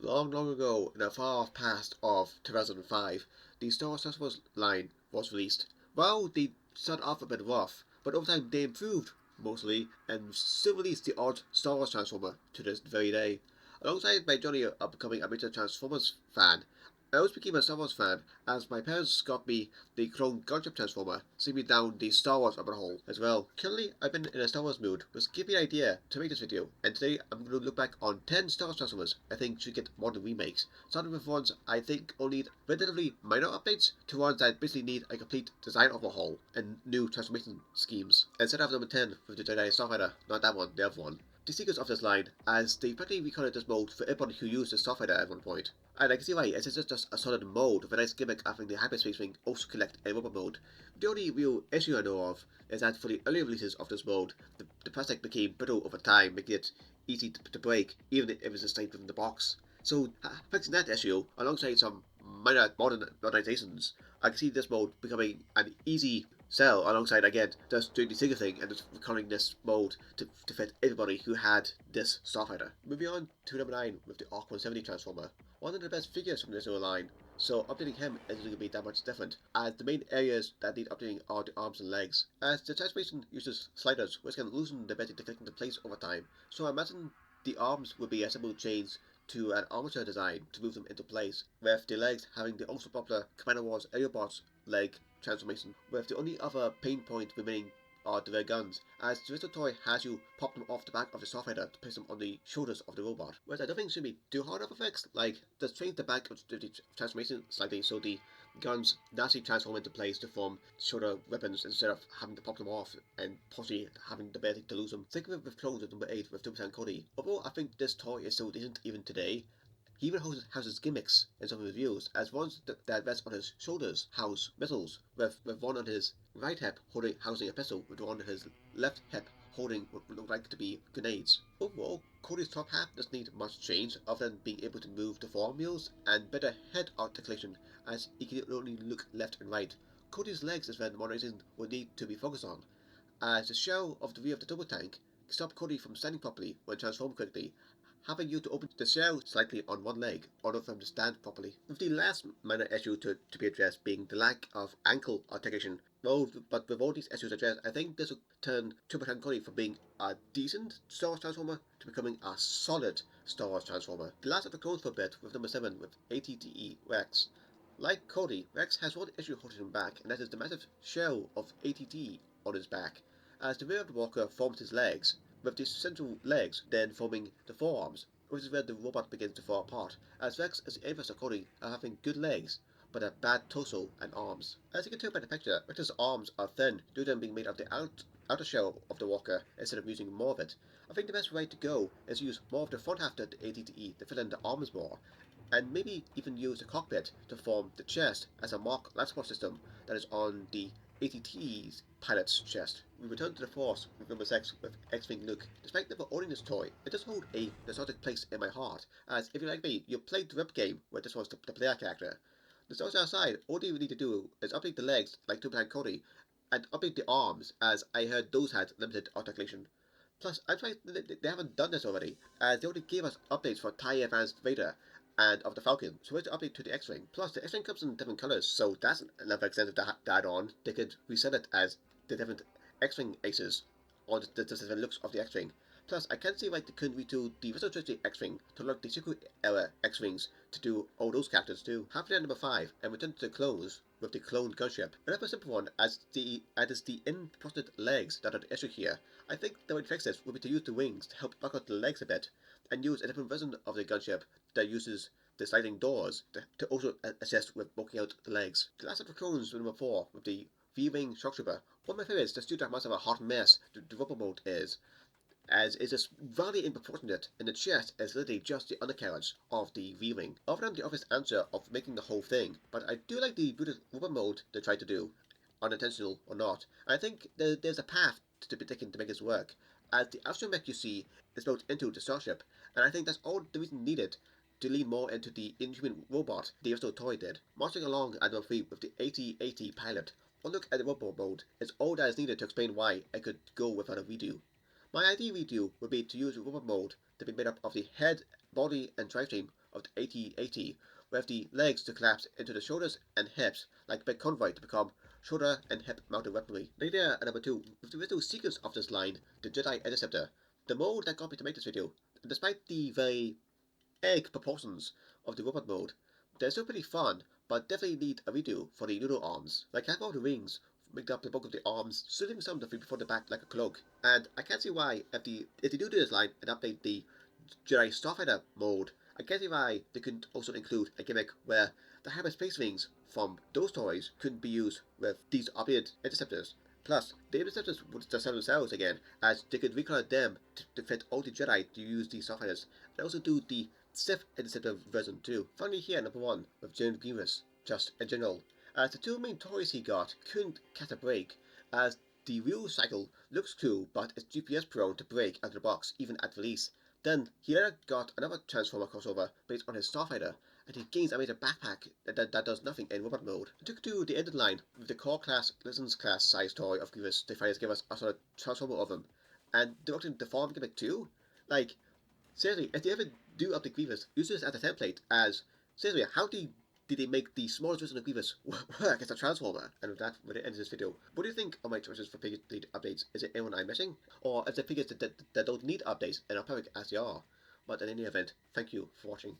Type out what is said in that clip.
Long, long ago, in the far past of 2005, the Star Wars Transformers line was released. Well, they started off a bit rough, but over time they improved, mostly, and still release the odd Star Wars Transformer to this very day. Alongside my journey of becoming a major Transformers fan, I always became a Star Wars fan as my parents got me the Clone Gunship Transformer, seeing me down the Star Wars rabbit hole as well. Currently, I've been in a Star Wars mood, which gave me an idea to make this video, and today I'm going to look back on 10 Star Wars Transformers I think should get modern remakes, starting with ones I think will need relatively minor updates to ones that basically need a complete design overhaul and new transformation schemes. And set off number 10 with the Jedi Starfighter, not that one, the other one. The secrets of this line, as they practically recorded this mode for everybody who used the Starfighter at one point. And I can see why, as it's just a solid mode with a nice gimmick having the hyperspace ring also collect a robot mode. The only real issue I know of is that for the early releases of this mode, the plastic became brittle over time, making it easy to break, even if it was stayed within the box. So, fixing that issue, alongside some minor modernizations, I can see this mode becoming an easy sell alongside, again, just doing the single thing and just recording this mode to fit everybody who had this Starfighter. Moving on to number 9 with the Arc 170 Transformer. One of the best figures from this new line, so updating him isn't going to be that much different, as the main areas that need updating are the arms and legs, as the transformation uses sliders which can loosen the ability to click into place over time, so I imagine the arms would be a simple change to an armature design to move them into place, with the legs having the also popular Commander Wars Aerobots leg transformation, with the only other pain point remaining are the rear guns, as the original toy has you pop them off the back of the Starfighter to place them on the shoulders of the robot, whereas I don't think it should be too hard of a fix, like just change the back of the transformation slightly so the guns naturally transform into place to form shoulder weapons instead of having to pop them off and possibly having the ability to lose them. Think of it with clones at number 8 with 2% Cody. Although I think this toy is still decent even today, he even houses gimmicks in some of his views, as ones that rest on his shoulders house missiles, with one on his right hip housing a pistol, with one on his left hip holding what look like to be grenades. Overall, Cody's top half doesn't need much change other than being able to move the forearm wheels and better head articulation, as he can only look left and right. Cody's legs is where the modernization will need to be focused on, as the shell of the rear of the double tank stopped Cody from standing properly when transformed quickly, having you to open the shell slightly on one leg, in order for him to stand properly. With the last minor issue to be addressed being the lack of ankle articulation. Well, but with all these issues addressed, I think this will turn Turbo Cody from being a decent Star Wars Transformer to becoming a solid Star Wars Transformer. The last of the clones for a bit with number 7 with ATTE Rex. Like Cody, Rex has one issue holding him back, and that is the massive shell of ATTE on his back, as the rear of the walker forms his legs, with the central legs then forming the forearms, which is where the robot begins to fall apart, as Rex is the inverse of Cody of having good legs, but a bad torso and arms. As you can tell by the picture, Rex's arms are thin due to them being made of the outer shell of the walker instead of using more of it. I think the best way to go is use more of the front half of the ATTE to fill in the arms more, and maybe even use the cockpit to form the chest as a mock life support system that is on the ATT's pilot's chest. We return to the Force with number 6 with X-Wing Luke. Despite never owning this toy, it does hold a nostalgic place in my heart, as if you like me, you played the RIP game where this was the player character. Nostalgia aside, all you need to do is update the legs like Two-Plan Cody, and update the arms, as I heard those had limited articulation. Plus, I'm surprised they haven't done this already, as they already gave us updates for TIE Advanced Vader and of the Falcon, so where's the update to the X-Wing? Plus, the X-Wing comes in different colours, so that's another incentive to add on. They could reset it as the different X-Wing aces, or the different looks of the X-Wing. Plus, I can't see why they couldn't retool the original trilogy X-Wing to look the Sequel era X-Wings to do all those characters too. Halfway down number 5, and return to the clones with the cloned gunship. Another simple one, as it is the in-prosthetic legs that are the issue here. I think the way to fix this would be to use the wings to help back out the legs a bit, and use a different version of the gunship that uses the sliding doors to also assist with bulking out the legs. The last of the clones with number 4 with the V-Wing Shock Trooper. One of my favourites, just due to how much of a hot mess the rubber mode is, as it is very disproportionate, and the chest is literally just the undercarriage of the V-Wing. Other than the obvious answer of making the whole thing, but I do like the rubber mode they tried to do, unintentional or not. I think there's a path to be taken to make this work, as the astromech you see is built into the starship, and I think that's all the reason needed to lean more into the Inhuman robot the original toy did. Marching along at number 3 with the AT-AT pilot. One look at the rubber mode is all that is needed to explain why I could go without a redo. My ideal redo would be to use the rubber mode to be made up of the head, body and drivetrain of the 8080, with the legs to collapse into the shoulders and hips like a big convoy to become shoulder and hip mounted weaponry. Idea number 2, with the original sequence of this line, the Jedi Interceptor, the mode that got me to make this video. Despite the very egg proportions of the robot mode, they're still pretty fun, but definitely need a redo for the noodle arms. Like half of the rings make up the bulk of the arms, suiting some of the before the back like a cloak. And I can't see why, if they do this line and update the Jedi Starfighter mode, I can't see why they couldn't also include a gimmick where the hyperspace rings from those toys couldn't be used with these updated interceptors. Plus, the interceptors would just sell themselves again, as they could recolor them to fit all the Jedi to use these Starfighters, and also do the Sith interceptor version too. Finally here, number 1, with General Grievous, just in general, as the 2 main toys he got couldn't catch a break, as the wheel cycle looks cool, but it's GPS prone to break out of the box even at release. Then he later got another Transformer crossover based on his Starfighter, and he gains a major backpack that does nothing in robot mode. I took to the ended line with the core class, Lessons class size toy of Grievous. The fighters give us a sort of Transformer of him, and they worked in the form gimmick too. Like, seriously, if they ever do update Grievous, use this as a template, as, seriously, how did they make the smallest version of Grievous work as a Transformer? And with that, we're going to end this video. What do you think of my choices for figure updates? Is it anyone I'm missing? Or is there figures that don't need updates and are perfect as they are? But in any event, thank you for watching.